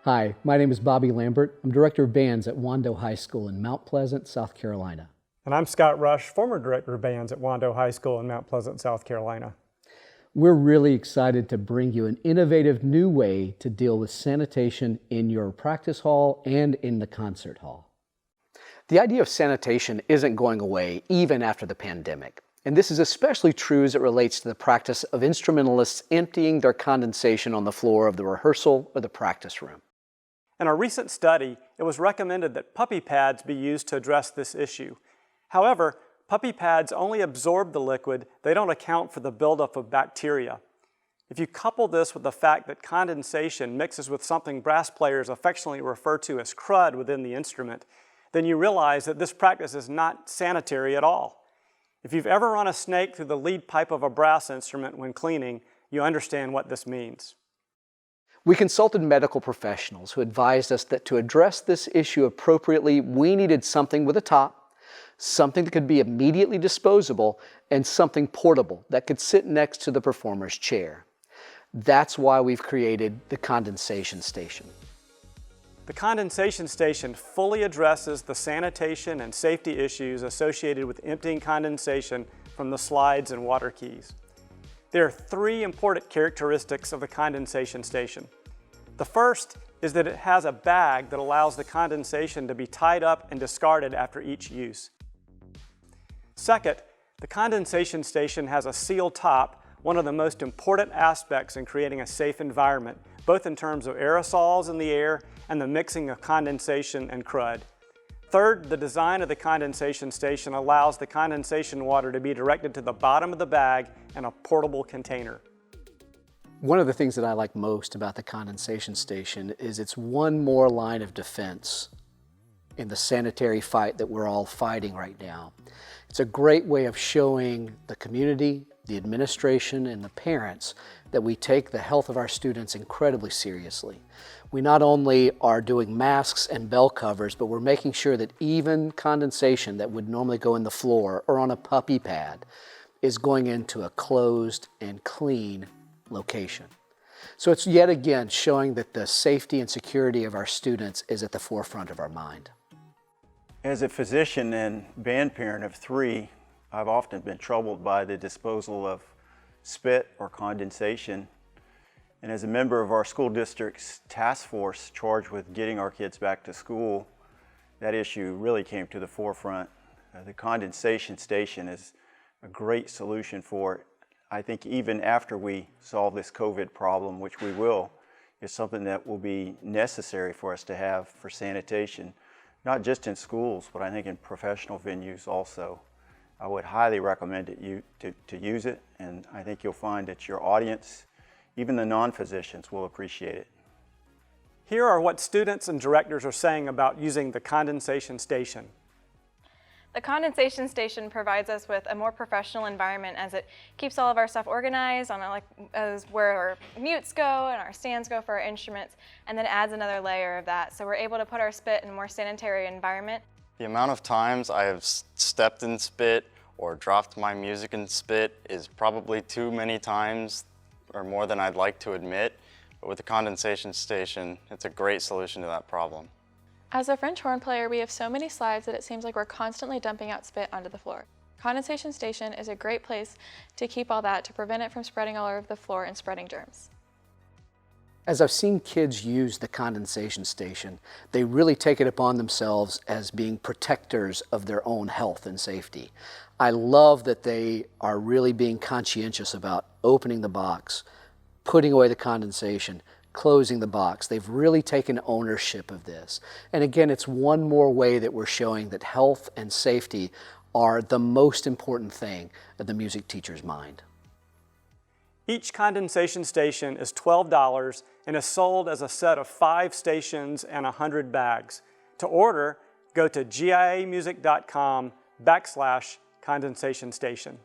Hi, my name is Bobby Lambert. I'm Director of Bands at Wando High School in Mount Pleasant, South Carolina. And I'm Scott Rush, former Director of Bands at Wando High School in Mount Pleasant, South Carolina. We're really excited to bring you an innovative new way to deal with sanitation in your practice hall and in the concert hall. The idea of sanitation isn't going away even after the pandemic. And this is especially true as it relates to the practice of instrumentalists emptying their condensation on the floor of the rehearsal or the practice room. In a recent study, it was recommended that puppy pads be used to address this issue. However, puppy pads only absorb the liquid. They don't account for the buildup of bacteria. If you couple this with the fact that condensation mixes with something brass players affectionately refer to as crud within the instrument, then you realize that this practice is not sanitary at all. If you've ever run a snake through the lead pipe of a brass instrument when cleaning, you understand what this means. We consulted medical professionals who advised us that to address this issue appropriately, we needed something with a top, something that could be immediately disposable, and something portable that could sit next to the performer's chair. That's why we've created the Condensation Station. The Condensation Station fully addresses the sanitation and safety issues associated with emptying condensation from the slides and water keys. There are three important characteristics of the Condensation Station. The first is that it has a bag that allows the condensation to be tied up and discarded after each use. Second, the Condensation Station has a sealed top, one of the most important aspects in creating a safe environment, both in terms of aerosols in the air and the mixing of condensation and crud. Third, the design of the Condensation Station allows the condensation water to be directed to the bottom of the bag in a portable container. One of the things that I like most about the Condensation Station is it's one more line of defense in the sanitary fight that we're all fighting right now. It's a great way of showing the community, the administration, and the parents that we take the health of our students incredibly seriously. We not only are doing masks and bell covers, but we're making sure that even condensation that would normally go in the floor or on a puppy pad is going into a closed and clean location. So it's yet again showing that the safety and security of our students is at the forefront of our mind. As a physician and band parent of three, I've often been troubled by the disposal of spit or condensation. And as a member of our school district's task force charged with getting our kids back to school, that issue really came to the forefront. The Condensation Station is a great solution for it. I think even after we solve this COVID problem, which we will, is something that will be necessary for us to have for sanitation, not just in schools, but I think in professional venues also. I would highly recommend it to use it, and I think you'll find that your audience, even the non-physicians, will appreciate it. Here are what students and directors are saying about using the Condensation Station. The Condensation Station provides us with a more professional environment as it keeps all of our stuff organized as where our mutes go and our stands go for our instruments, and then adds another layer of that. So we're able to put our spit in a more sanitary environment. The amount of times I have stepped in spit or dropped my music in spit is probably too many times or more than I'd like to admit. But with the Condensation Station, it's a great solution to that problem. As a French horn player, we have so many slides that it seems like we're constantly dumping out spit onto the floor. Condensation Station is a great place to keep all that to prevent it from spreading all over the floor and spreading germs. As I've seen kids use the Condensation Station, they really take it upon themselves as being protectors of their own health and safety. I love that they are really being conscientious about opening the box, putting away the condensation, closing the box. They've really taken ownership of this. And again, it's one more way that we're showing that health and safety are the most important thing at the music teacher's mind. Each Condensation Station is $12 and is sold as a set of 5 stations and 100 bags. To order, go to giamusic.com/Condensation Station.